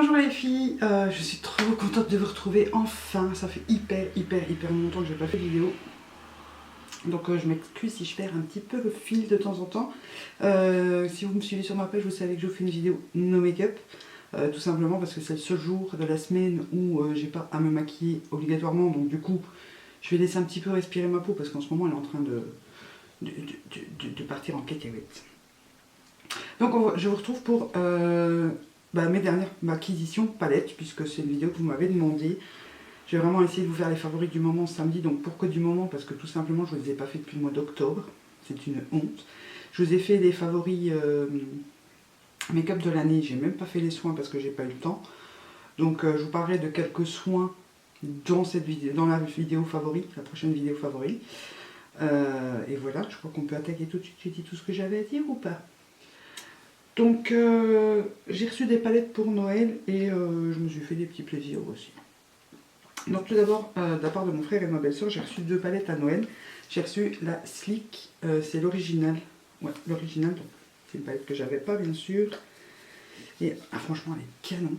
Bonjour les filles, je suis trop contente de vous retrouver enfin. Ça fait hyper longtemps que j'ai pas fait de vidéo. Donc je m'excuse si je perds un petit peu le fil de temps en temps. Si vous me suivez sur ma page, vous savez que je vous fais une vidéo no make-up. Tout simplement parce que c'est le seul jour de la semaine où j'ai pas à me maquiller obligatoirement. Donc du coup, je vais laisser un petit peu respirer ma peau parce qu'en ce moment elle est en train de partir en cacahuète. Donc je vous retrouve pour mes dernières acquisitions palettes, puisque c'est une vidéo que vous m'avez demandé. J'ai vraiment essayé de vous faire les favoris du moment samedi. Donc pourquoi du moment? Parce que tout simplement je ne les ai pas fait depuis le mois d'octobre. C'est une honte. Je vous ai fait les favoris make-up de l'année. J'ai même pas fait les soins parce que j'ai pas eu le temps. Donc je vous parlerai de quelques soins dans cette vidéo, dans la vidéo favori, la prochaine vidéo favori. Et voilà, je crois qu'on peut attaquer tout de suite. J'ai dit tout ce que j'avais à dire ou pas? Donc j'ai reçu des palettes pour Noël et je me suis fait des petits plaisirs aussi. Donc tout d'abord, de la part de mon frère et de ma belle-sœur, j'ai reçu 2 palettes à Noël. J'ai reçu la Sleek, c'est l'original. Ouais, l'original, donc c'est une palette que j'avais pas bien sûr. Et franchement elle est canon.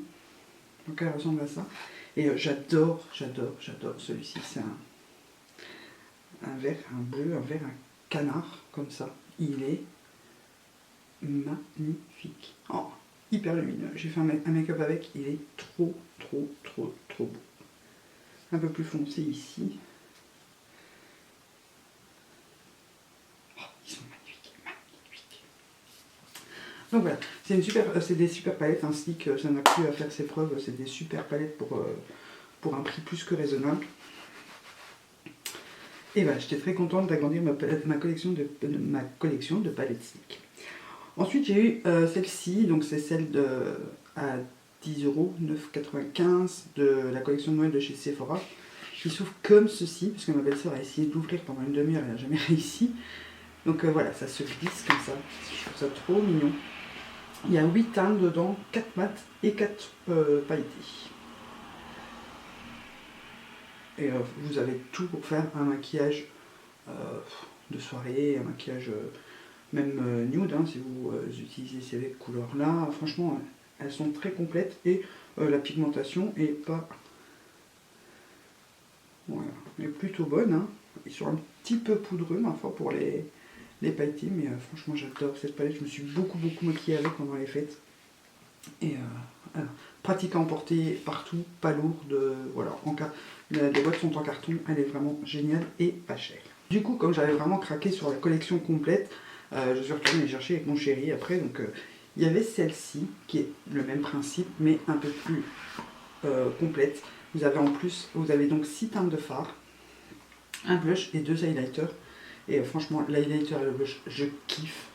Donc elle ressemble à ça. Et j'adore celui-ci. C'est un vert, un bleu, un vert, un canard, comme ça. Il est magnifique. Oh, hyper lumineux. J'ai fait un make-up avec, il est trop beau. Un peu plus foncé ici. Oh, ils sont magnifiques. Donc voilà, c'est des super palettes, un stick, ça n'a plus à faire ses preuves, c'est des super palettes pour un prix plus que raisonnable. Et voilà, j'étais très contente d'agrandir ma collection de palettes stick. Ensuite, j'ai eu celle-ci, donc c'est celle à 10 €, 9,95 de la collection de Noël de chez Sephora, qui s'ouvre comme ceci, parce que ma belle-sœur a essayé de l'ouvrir pendant une demi-heure, elle n'a jamais réussi. Donc voilà, ça se glisse comme ça, je trouve ça trop mignon. Il y a 8 teintes dedans, 4 mat et 4 pailletés. Et vous avez tout pour faire un maquillage de soirée, un maquillage même nude, hein, si vous utilisez ces couleurs-là. Franchement, elles sont très complètes et la pigmentation est pas... Voilà, elle est plutôt bonne. Hein. Ils sont un petit peu poudreux, ma foi, pour les pailletés, mais franchement, j'adore cette palette. Je me suis beaucoup maquillée avec pendant les fêtes. Et pratique à emporter partout, pas lourde. Voilà, les boîtes sont en carton, elle est vraiment géniale et pas chère. Du coup, comme j'avais vraiment craqué sur la collection complète, je suis retournée les chercher avec mon chéri après. Donc, il y avait celle-ci qui est le même principe, mais un peu plus complète. Vous avez en plus, vous avez donc 6 teintes de fard, un blush et 2 highlighters. Et franchement, l'highlighter et le blush, je kiffe.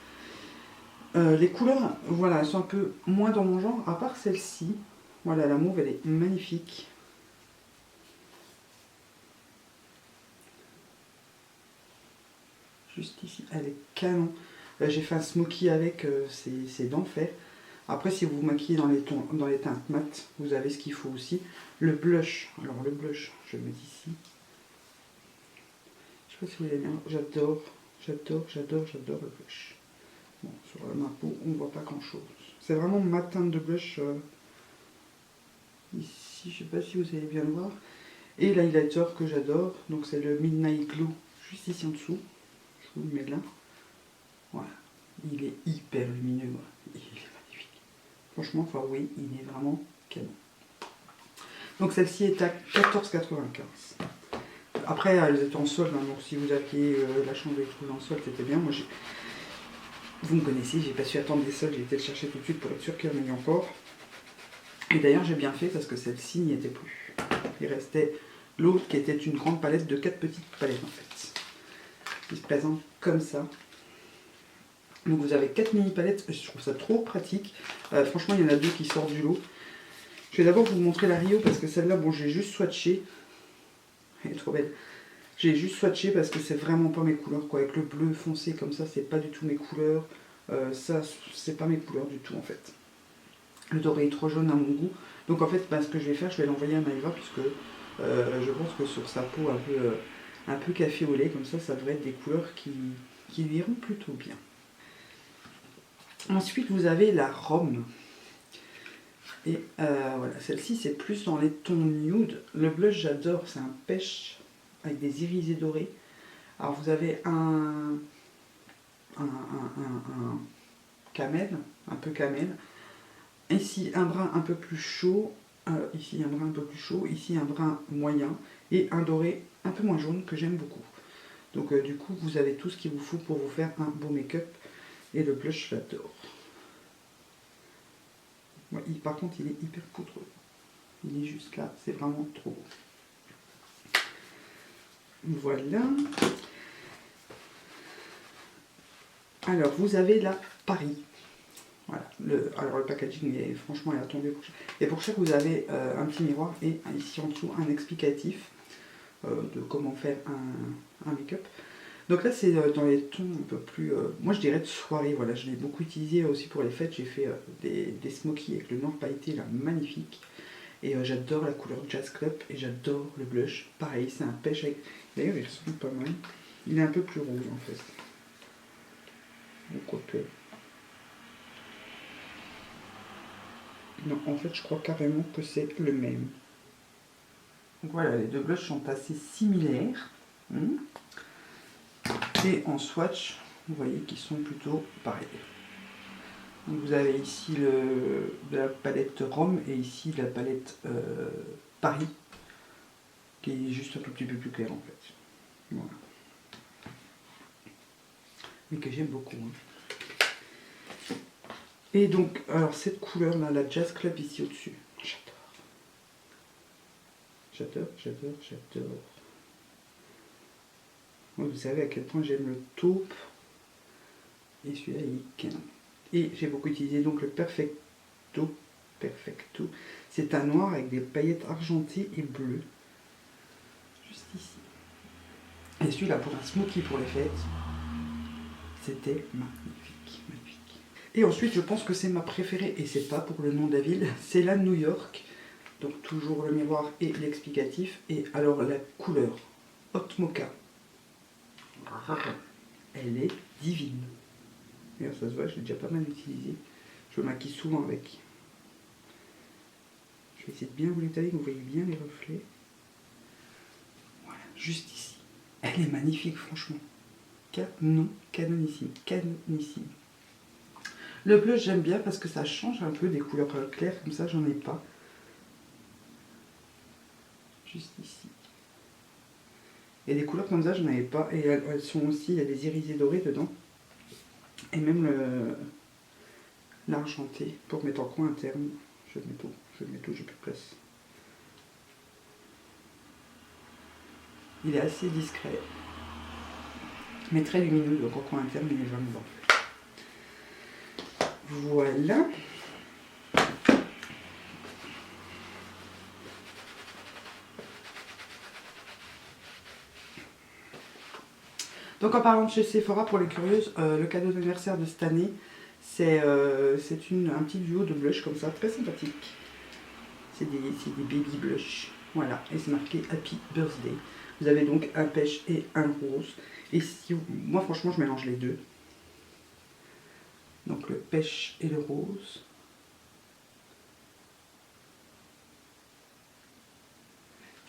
Les couleurs, voilà, elles sont un peu moins dans mon genre, à part celle-ci. Voilà, la mauve, elle est magnifique. Juste ici, elle est canon. J'ai fait un smoky avec, c'est d'enfer. Après, si vous vous maquillez dans les teintes mat, vous avez ce qu'il faut aussi. Le blush, alors le blush, je le mets ici. Je sais pas si vous voulez bien, j'adore le blush. Bon, sur ma peau, on ne voit pas grand chose. C'est vraiment ma teinte de blush. Ici, je sais pas si vous allez bien le voir. Et l'highlighter que j'adore, donc c'est le Midnight Glow, juste ici en dessous. Je vous le mets là. Voilà. Il est hyper lumineux. Voilà. Il est magnifique. Franchement, enfin oui, il est vraiment canon. Donc celle-ci est à 14,95. Après, elles étaient en solde, hein, donc si vous aviez la chance de les trouver en solde, c'était bien. Moi, vous me connaissez, j'ai pas su attendre des soldes, j'ai été le chercher tout de suite pour être sûr qu'il y en ait encore. Et d'ailleurs, j'ai bien fait parce que celle-ci n'y était plus. Il restait l'autre qui était une grande palette de 4 petites palettes en fait. Il se présente comme ça. Donc vous avez 4 mini palettes, je trouve ça trop pratique. Franchement, il y en a 2 qui sortent du lot. Je vais d'abord vous montrer la Rio parce que celle-là, bon, j'ai juste swatché. Elle est trop belle. J'ai juste swatché parce que c'est vraiment pas mes couleurs, quoi. Avec le bleu foncé comme ça, c'est pas du tout mes couleurs. Ça, c'est pas mes couleurs du tout en fait. Le doré est trop jaune à mon goût. Donc en fait, ce que je vais faire, je vais l'envoyer à Maëva puisque je pense que sur sa peau un peu café au lait, comme ça devrait être des couleurs qui lui iront plutôt bien. Ensuite, vous avez la Rome. Et voilà, celle-ci c'est plus dans les tons nude. Le blush j'adore, c'est un pêche avec des irisés dorés. Alors vous avez un camel, un peu camel. Ici un brun un peu plus chaud, ici un brun un peu plus chaud, ici un brun moyen et un doré un peu moins jaune que j'aime beaucoup. Donc du coup vous avez tout ce qu'il vous faut pour vous faire un beau make-up et le blush j'adore. Ouais, par contre il est hyper poudreux, il est juste là, c'est vraiment trop beau. Voilà. Alors vous avez la Paris. Voilà. Alors le packaging est franchement est attendu. Et pour chaque vous avez un petit miroir et ici en dessous un explicatif de comment faire un make-up. Donc là c'est dans les tons un peu plus, moi je dirais de soirée. Voilà, je l'ai beaucoup utilisé aussi pour les fêtes. J'ai fait des smokies avec le noir pailleté là, magnifique. Et j'adore la couleur Jazz Club et j'adore le blush. Pareil, c'est un pêche avec... D'ailleurs il ressemble pas mal. Il est un peu plus rouge en fait. Donc ok. Non, en fait, je crois carrément que c'est le même. Donc voilà, les deux blushs sont assez similaires. Et en swatch, vous voyez qu'ils sont plutôt pareils. Donc vous avez ici la palette Rome et ici la palette Paris, qui est juste un tout petit peu plus claire en fait. Voilà. Mais que j'aime beaucoup. Et donc, alors cette couleur là, la Jazz Club ici au-dessus, j'adore. J'adore. Vous savez à quel point j'aime le taupe. Et celui-là, il est canon. Et j'ai beaucoup utilisé donc le Perfecto. C'est un noir avec des paillettes argentées et bleues. Juste ici. Et celui-là pour un smoky pour les fêtes. C'était magnifique. Et ensuite, je pense que c'est ma préférée. Et c'est pas pour le nom de la ville. C'est la New York. Donc toujours le miroir et l'explicatif. Et alors la couleur Hot Mocha. Elle est divine. D'ailleurs ça se voit, je l'ai déjà pas mal utilisé. Je me maquille souvent avec. Je vais essayer de bien vous l'étaler, que vous voyez bien les reflets. Voilà, juste ici. Elle est magnifique franchement. Canonissime. Le bleu j'aime bien parce que ça change un peu des couleurs claires, comme ça j'en ai pas. Juste ici. Et des couleurs comme ça j'en avais pas. Et elles sont aussi, il y a des irisés dorés dedans. Et même l'argenté pour mettre en coin interne. Je mets tout, j'ai plus de place. Il est assez discret, mais très lumineux, donc en coin interne il est vraiment bon. Voilà. Donc en parlant de chez Sephora, pour les curieuses, le cadeau d'anniversaire de cette année, c'est un petit duo de blush comme ça, très sympathique. C'est des baby blush. Voilà, et c'est marqué Happy Birthday. Vous avez donc un pêche et un rose. Et si, moi franchement je mélange les deux. Donc le pêche et le rose.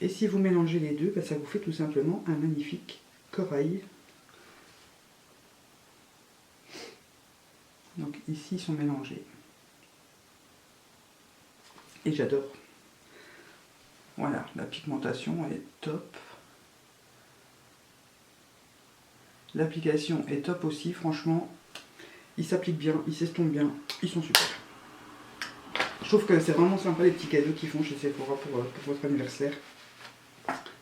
Et si vous mélangez les deux, ça vous fait tout simplement un magnifique corail. Donc ici ils sont mélangés. Et j'adore. Voilà, la pigmentation est top. L'application est top aussi, franchement. Ils s'appliquent bien, ils s'estompent bien, ils sont super. Je trouve que c'est vraiment sympa les petits cadeaux qu'ils font chez Sephora pour votre anniversaire.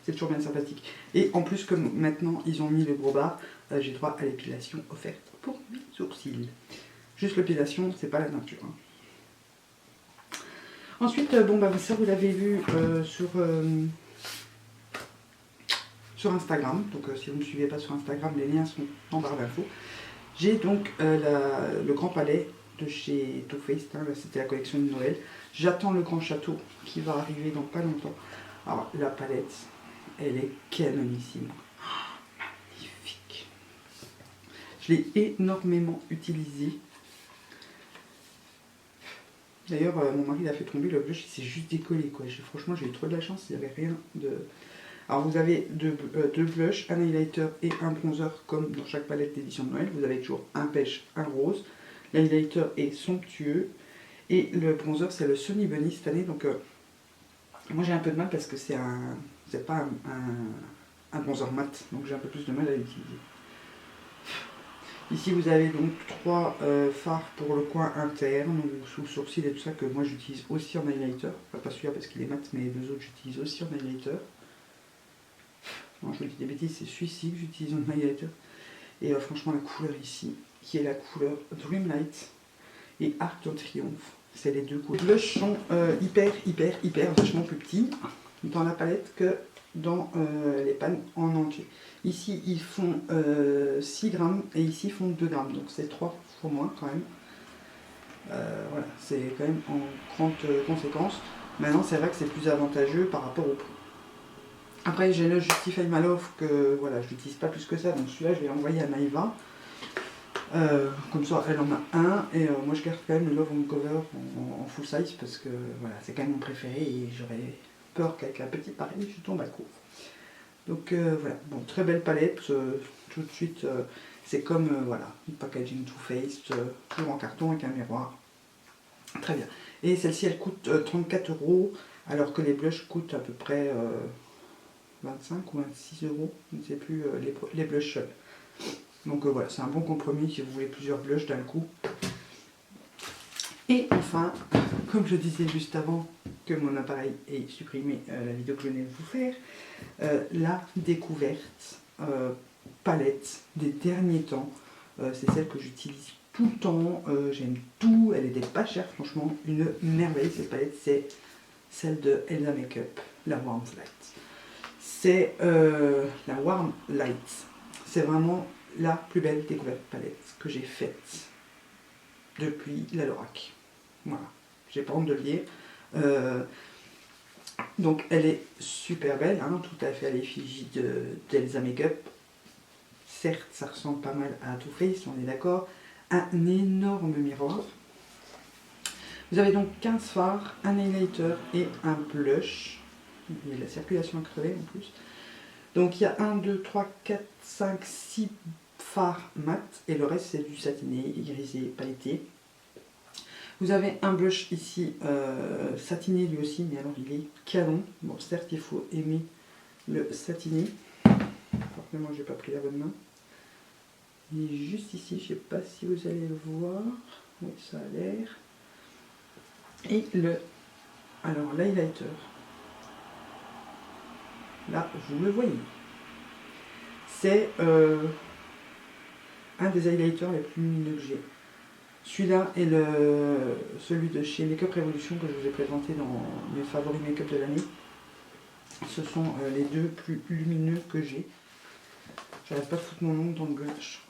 C'est toujours bien sympathique. Et en plus, comme maintenant ils ont mis le gros bar, j'ai droit à l'épilation offerte pour mes sourcils. Juste l'épilation, c'est pas la nature. Hein. Ensuite, bon bah ça vous l'avez vu sur Instagram. Donc si vous ne me suivez pas sur Instagram, les liens sont en barre d'infos. J'ai donc le grand palais de chez Too Faced, hein, c'était la collection de Noël. J'attends le grand château qui va arriver dans pas longtemps. Alors la palette, elle est canonissime. Oh, magnifique. Je l'ai énormément utilisée. D'ailleurs, mon mari l'a fait tomber, le blush il s'est juste décollé quoi. Franchement, j'ai eu trop de la chance, il n'y avait rien de... Alors vous avez deux blushs, un highlighter et un bronzer comme dans chaque palette d'édition de Noël. Vous avez toujours un pêche, un rose. L'highlighter est somptueux et le bronzer c'est le Sunny Bunny cette année. Donc moi j'ai un peu de mal parce que c'est pas un bronzer mat, donc j'ai un peu plus de mal à l'utiliser. Ici vous avez donc 3 fards pour le coin interne, donc sous sourcil et tout ça, que moi j'utilise aussi en highlighter. Enfin, pas celui-là parce qu'il est mat, mais les deux autres j'utilise aussi en highlighter. Non, je vous dis des bêtises, c'est celui-ci que j'utilise en highlighter. Et franchement la couleur ici, qui est la couleur Dreamlight et Arc de Triomphe, c'est les deux couleurs. Les blushs sont hyper vachement plus petits dans la palette que dans les pannes en entier. Ici ils font 6 grammes et ici ils font 2 grammes, donc c'est 3 fois moins quand même. Voilà, c'est quand même en grande conséquence. Maintenant c'est vrai que c'est plus avantageux par rapport au prix. Après j'ai le Justify My Love que voilà, je n'utilise pas plus que ça, donc celui-là je vais l'envoyer à Maïva. Comme ça elle en a un et moi je garde quand même le Love on Cover en full size parce que voilà, c'est quand même mon préféré et j'aurais peur qu'avec la petite pareille je tombe à court. Donc voilà, bon, très belle palette, tout de suite c'est comme voilà, une packaging Too Faced, toujours en carton avec un miroir. Très bien. Et celle-ci elle coûte 34 € alors que les blushs coûtent à peu près 25 ou 26 €, je ne sais plus les blushs seuls. Donc voilà, c'est un bon compromis si vous voulez plusieurs blushs d'un coup. Et enfin, comme je disais juste avant que mon appareil ait supprimé la vidéo que je venais de vous faire, la découverte palette des derniers temps, c'est celle que j'utilise tout le temps, j'aime tout, elle était pas chère, franchement, une merveille cette palette, c'est celle de Elsa Makeup, la Warm Light. C'est la Warm Light, c'est vraiment la plus belle découverte palette que j'ai faite depuis la Lorac. Voilà, j'ai pas honte de le dire. Donc elle est super belle, hein, tout à fait à l'effigie d'Elsa Makeup. Certes, ça ressemble pas mal à Too Faced, on est d'accord. Un énorme miroir. Vous avez donc 15 fards, un highlighter et un blush. Il y a de la circulation à crever en plus. Donc il y a 1, 2, 3, 4, 5, 6 fards mat et le reste c'est du satiné, irisé, pailleté. Vous avez un blush ici satiné lui aussi, mais alors il est canon. Bon, certes il faut aimer le satiné. Forcément j'ai pas pris la bonne main. Il est juste ici, je sais pas si vous allez le voir. Oui, ça a l'air. Et alors l'highlighter. Là, vous le voyez. C'est un des highlighters les plus lumineux que j'ai. Celui-là est celui de chez Makeup Revolution que je vous ai présenté dans mes favoris make-up de l'année. Ce sont les deux plus lumineux que j'ai. J'arrête pas de foutre mon ongle dans le blush.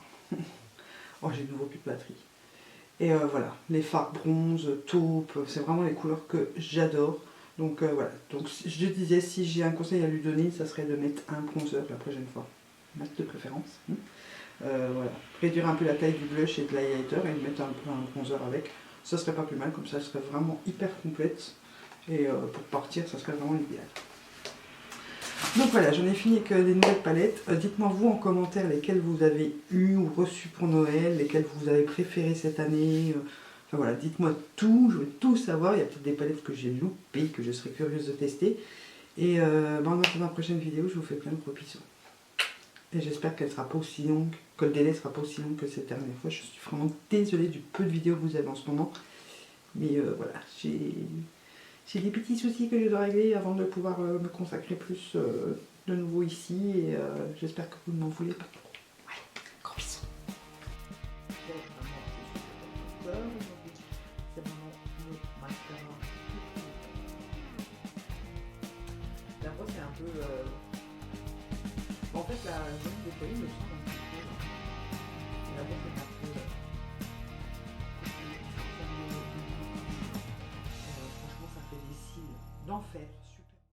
Oh, j'ai de nouveau plus de batterie. Et voilà, les fards bronze, taupe, c'est vraiment les couleurs que j'adore. Donc voilà, donc je disais, si j'ai un conseil à lui donner, ça serait de mettre un bronzer la prochaine fois. Mat de préférence. Voilà, réduire un peu la taille du blush et de l'highlighter et mettre un peu un bronzer avec. Ça serait pas plus mal, comme ça elle serait vraiment hyper complète. Et pour partir, ça serait vraiment l'idéal. Donc voilà, j'en ai fini avec des nouvelles palettes. Dites-moi vous en commentaire lesquelles vous avez eu ou reçu pour Noël, lesquelles vous avez préférées cette année. Enfin voilà, dites-moi tout, je veux tout savoir. Il y a peut-être des palettes que j'ai loupées, que je serais curieuse de tester. Et en attendant la prochaine vidéo, je vous fais plein de gros bisous. Et j'espère qu'elle sera pas aussi longue, que le délai sera pas aussi long que cette dernière fois. Je suis vraiment désolée du peu de vidéos que vous avez en ce moment. Mais voilà, j'ai des petits soucis que je dois régler avant de pouvoir me consacrer plus de nouveau ici. Et j'espère que vous ne m'en voulez pas trop. Ouais, gros bisous. La voix c'est un peu... En fait la zone de folie me semble un petit peu... La voix c'est